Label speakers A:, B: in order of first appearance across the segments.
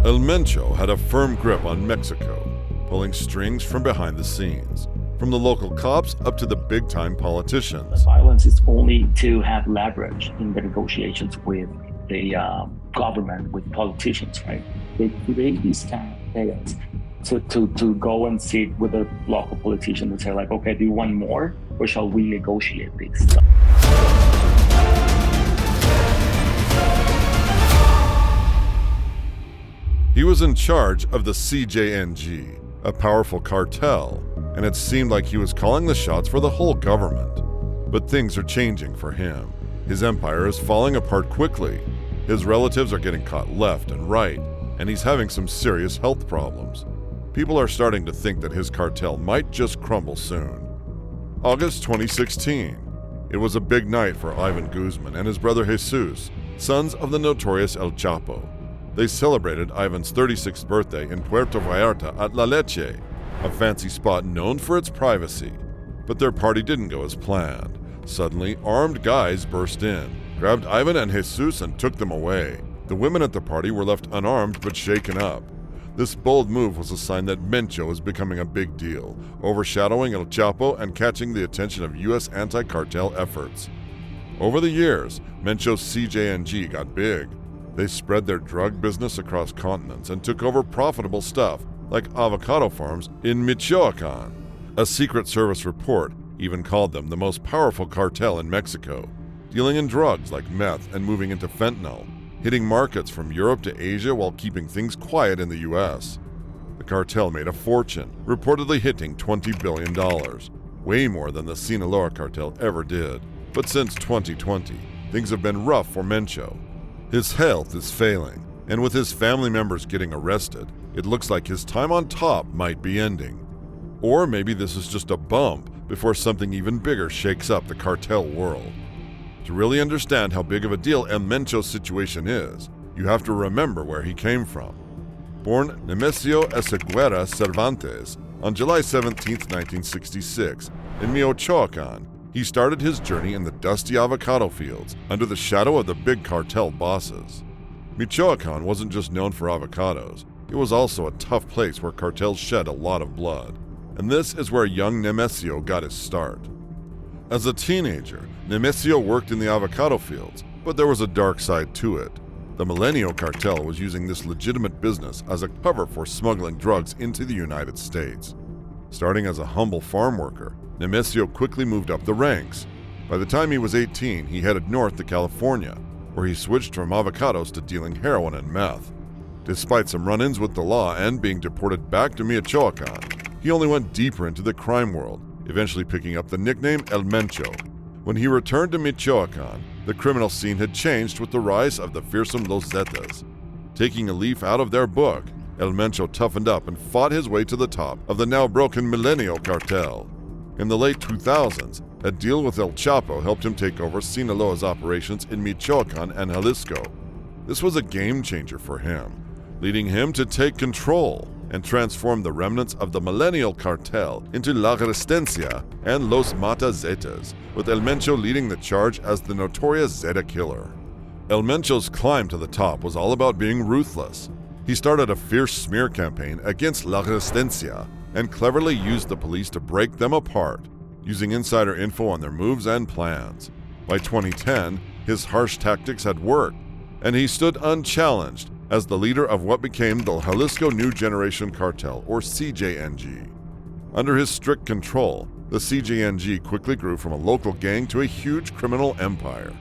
A: El Mencho had a firm grip on Mexico, pulling strings from behind the scenes, from the local cops up to the big-time politicians.
B: Violence is only to have leverage in the negotiations with the government, with politicians, right? They create these kind of chaos to go and sit with a local politician and say, like, okay, do you want more, or shall we negotiate this?
A: He was in charge of the CJNG, a powerful cartel, and it seemed like he was calling the shots for the whole government. But things are changing for him. His empire is falling apart quickly. His relatives are getting caught left and right, and he's having some serious health problems. People are starting to think that his cartel might just crumble soon. August 2016. It was a big night for Ivan Guzman and his brother Jesus, sons of the notorious El Chapo. They celebrated Ivan's 36th birthday in Puerto Vallarta at La Leche, a fancy spot known for its privacy. But their party didn't go as planned. Suddenly, armed guys burst in, grabbed Ivan and Jesus and took them away. The women at the party were left unarmed but shaken up. This bold move was a sign that Mencho is becoming a big deal, overshadowing El Chapo and catching the attention of U.S. anti-cartel efforts. Over the years, Mencho's CJNG got big. They spread their drug business across continents and took over profitable stuff like avocado farms in Michoacan. A Secret Service report even called them the most powerful cartel in Mexico, dealing in drugs like meth and moving into fentanyl, hitting markets from Europe to Asia while keeping things quiet in the U.S. The cartel made a fortune, reportedly hitting $20 billion, way more than the Sinaloa cartel ever did. But since 2020, things have been rough for Mencho. His health is failing, and with his family members getting arrested, it looks like his time on top might be ending. Or maybe this is just a bump before something even bigger shakes up the cartel world. To really understand how big of a deal El Mencho's situation is, you have to remember where he came from. Born Nemesio Ezeguera Cervantes on July 17, 1966, in Michoacan, he started his journey in the dusty avocado fields under the shadow of the big cartel bosses. Michoacan wasn't just known for avocados, it was also a tough place where cartels shed a lot of blood. And this is where young Nemesio got his start. As a teenager, Nemesio worked in the avocado fields, but there was a dark side to it. The Milenio cartel was using this legitimate business as a cover for smuggling drugs into the United States. Starting as a humble farm worker, Nemesio quickly moved up the ranks. By the time he was 18, he headed north to California, where he switched from avocados to dealing heroin and meth. Despite some run-ins with the law and being deported back to Michoacan, he only went deeper into the crime world, eventually picking up the nickname El Mencho. When he returned to Michoacan, the criminal scene had changed with the rise of the fearsome Los Zetas. Taking a leaf out of their book, El Mencho toughened up and fought his way to the top of the now broken Milenio cartel. In the late 2000s, a deal with El Chapo helped him take over Sinaloa's operations in Michoacan and Jalisco. This was a game changer for him, leading him to take control and transform the remnants of the Millennial cartel into La Resistencia and Los Mata Zetas, with El Mencho leading the charge as the notorious Zeta killer. El Mencho's climb to the top was all about being ruthless. He started a fierce smear campaign against La Resistencia and cleverly used the police to break them apart, using insider info on their moves and plans. By 2010, his harsh tactics had worked, and he stood unchallenged as the leader of what became the Jalisco New Generation Cartel, or CJNG. Under his strict control, the CJNG quickly grew from a local gang to a huge criminal empire.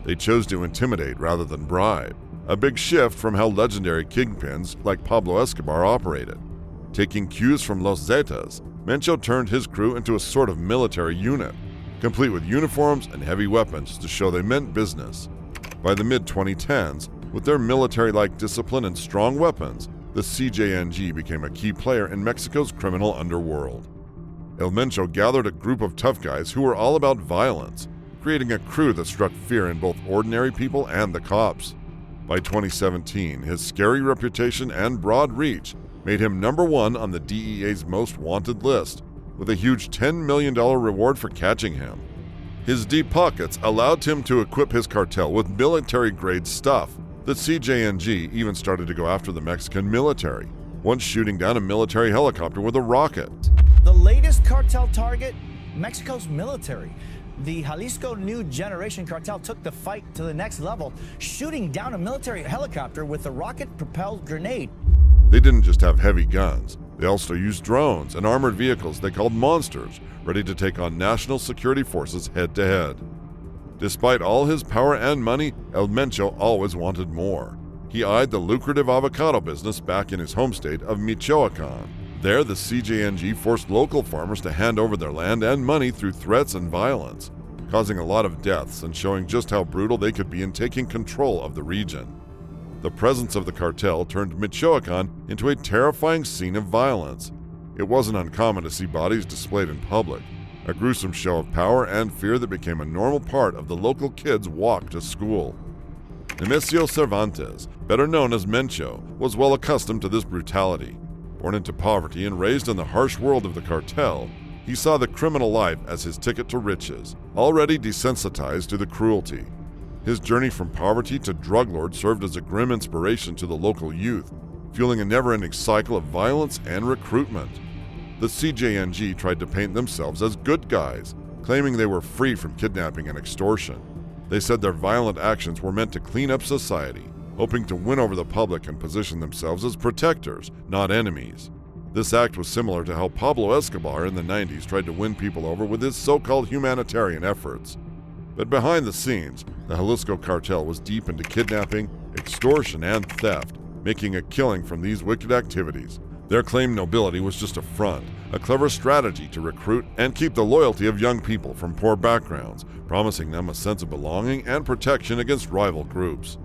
A: They chose to intimidate rather than bribe, a big shift from how legendary kingpins like Pablo Escobar operated. Taking cues from Los Zetas, Mencho turned his crew into a sort of military unit, complete with uniforms and heavy weapons to show they meant business. By the mid-2010s, with their military-like discipline and strong weapons, the CJNG became a key player in Mexico's criminal underworld. El Mencho gathered a group of tough guys who were all about violence, creating a crew that struck fear in both ordinary people and the cops. By 2017, his scary reputation and broad reach made him #1 on the DEA's most wanted list, with a huge $10 million reward for catching him. His deep pockets allowed him to equip his cartel with military-grade stuff, The CJNG even started to go after the Mexican military, once shooting down a military helicopter with a rocket.
C: The latest cartel target, Mexico's military. The Jalisco New Generation cartel took the fight to the next level, shooting down a military helicopter with a rocket-propelled grenade.
A: They didn't just have heavy guns. They also used drones and armored vehicles they called monsters, ready to take on national security forces head-to-head. Despite all his power and money, El Mencho always wanted more. He eyed the lucrative avocado business back in his home state of Michoacan. There, the CJNG forced local farmers to hand over their land and money through threats and violence, causing a lot of deaths and showing just how brutal they could be in taking control of the region. The presence of the cartel turned Michoacan into a terrifying scene of violence. It wasn't uncommon to see bodies displayed in public, a gruesome show of power and fear that became a normal part of the local kids' walk to school. Nemesio Cervantes, better known as Mencho, was well accustomed to this brutality. Born into poverty and raised in the harsh world of the cartel, he saw the criminal life as his ticket to riches, already desensitized to the cruelty. His journey from poverty to drug lord served as a grim inspiration to the local youth, fueling a never-ending cycle of violence and recruitment. The CJNG tried to paint themselves as good guys, claiming they were free from kidnapping and extortion. They said their violent actions were meant to clean up society, hoping to win over the public and position themselves as protectors, not enemies. This act was similar to how Pablo Escobar in the 90s tried to win people over with his so-called humanitarian efforts. But behind the scenes, the Jalisco cartel was deep into kidnapping, extortion, and theft, making a killing from these wicked activities. Their claimed nobility was just a front, a clever strategy to recruit and keep the loyalty of young people from poor backgrounds, promising them a sense of belonging and protection against rival groups.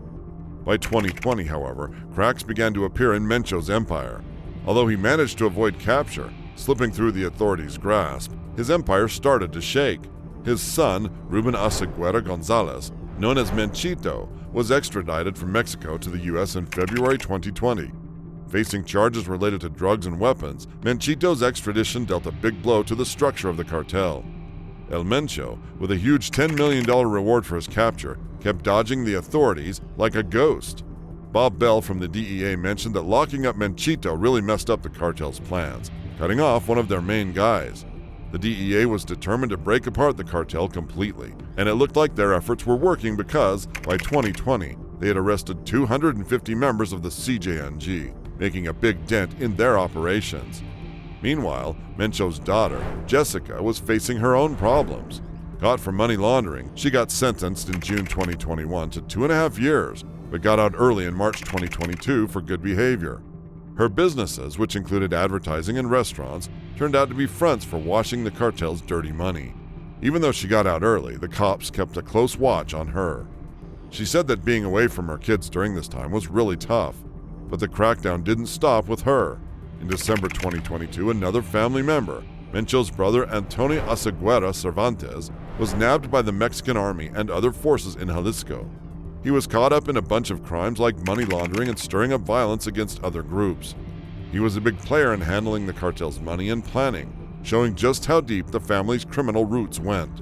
A: By 2020, however, cracks began to appear in Mencho's empire. Although he managed to avoid capture, slipping through the authorities' grasp, his empire started to shake. His son, Ruben Aseguera Gonzalez, known as Menchito, was extradited from Mexico to the U.S. in February 2020. Facing charges related to drugs and weapons, Menchito's extradition dealt a big blow to the structure of the cartel. El Mencho, with a huge $10 million reward for his capture, kept dodging the authorities like a ghost. Bob Bell from the DEA mentioned that locking up Menchito really messed up the cartel's plans, cutting off one of their main guys. The DEA was determined to break apart the cartel completely, and it looked like their efforts were working because, by 2020, they had arrested 250 members of the CJNG, making a big dent in their operations. Meanwhile, Mencho's daughter, Jessica, was facing her own problems. Caught for money laundering, she got sentenced in June 2021 to 2.5 years, but got out early in March 2022 for good behavior. Her businesses, which included advertising and restaurants, turned out to be fronts for washing the cartel's dirty money. Even though she got out early, the cops kept a close watch on her. She said that being away from her kids during this time was really tough, but the crackdown didn't stop with her. In December 2022, another family member, Mencho's brother Antonio Aseguera Cervantes, was nabbed by the Mexican army and other forces in Jalisco. He was caught up in a bunch of crimes like money laundering and stirring up violence against other groups. He was a big player in handling the cartel's money and planning, showing just how deep the family's criminal roots went.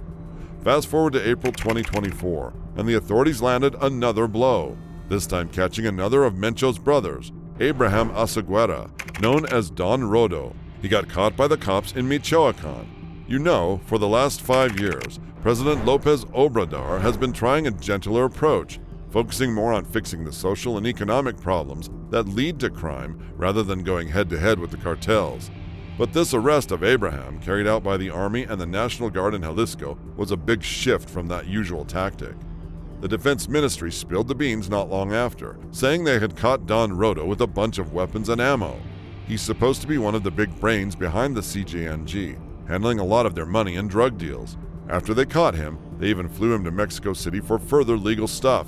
A: Fast forward to April 2024, and the authorities landed another blow, this time catching another of Mencho's brothers, Abraham Aseguera, known as Don Rodo. He got caught by the cops in Michoacan. You know, for the last 5 years, President Lopez Obrador has been trying a gentler approach, focusing more on fixing the social and economic problems that lead to crime rather than going head-to-head with the cartels. But this arrest of Abraham, carried out by the Army and the National Guard in Jalisco, was a big shift from that usual tactic. The Defense Ministry spilled the beans not long after, saying they had caught Don Rodo with a bunch of weapons and ammo. He's supposed to be one of the big brains behind the CJNG, handling a lot of their money and drug deals. After they caught him, they even flew him to Mexico City for further legal stuff.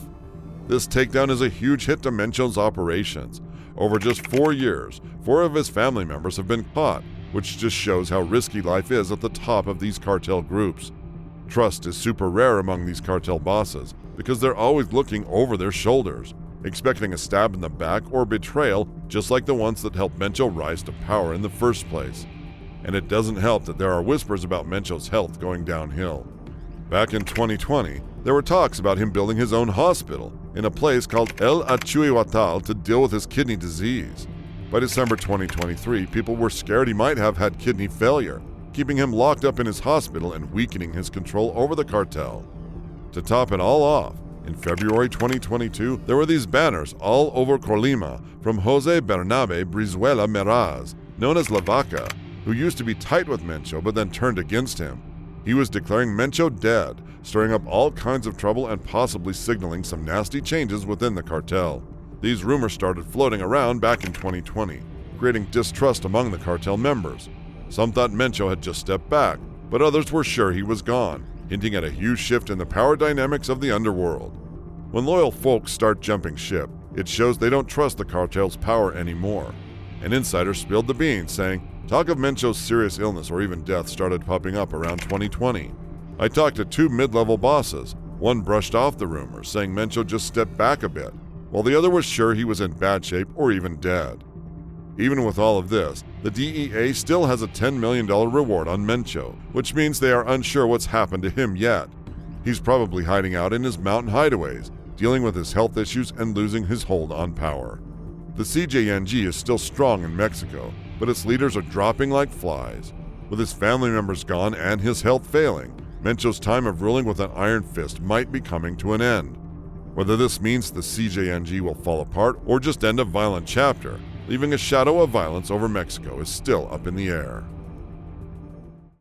A: This takedown is a huge hit to Mencho's operations. Over just 4 years, 4 of his family members have been caught, which just shows how risky life is at the top of these cartel groups. Trust is super rare among these cartel bosses because they're always looking over their shoulders, expecting a stab in the back or betrayal just like the ones that helped Mencho rise to power in the first place. And it doesn't help that there are whispers about Mencho's health going downhill. Back in 2020, there were talks about him building his own hospital, in a place called El Achuihuatal to deal with his kidney disease. By December 2023, people were scared he might have had kidney failure, keeping him locked up in his hospital and weakening his control over the cartel. To top it all off, in February 2022, there were these banners all over Colima from Jose Bernabe Brizuela Meraz, known as La Vaca, who used to be tight with Mencho but then turned against him. He was declaring Mencho dead, stirring up all kinds of trouble and possibly signaling some nasty changes within the cartel. These rumors started floating around back in 2020, creating distrust among the cartel members. Some thought Mencho had just stepped back, but others were sure he was gone, hinting at a huge shift in the power dynamics of the underworld. When loyal folks start jumping ship, it shows they don't trust the cartel's power anymore. An insider spilled the beans, saying, talk of Mencho's serious illness or even death started popping up around 2020. I talked to 2 mid-level bosses. One brushed off the rumors, saying Mencho just stepped back a bit, while the other was sure he was in bad shape or even dead. Even with all of this, the DEA still has a $10 million reward on Mencho, which means they are unsure what's happened to him yet. He's probably hiding out in his mountain hideaways, dealing with his health issues and losing his hold on power. The CJNG is still strong in Mexico, but its leaders are dropping like flies. With his family members gone and his health failing, Mencho's time of ruling with an iron fist might be coming to an end. Whether this means the CJNG will fall apart or just end a violent chapter, leaving a shadow of violence over Mexico, is still up in the air.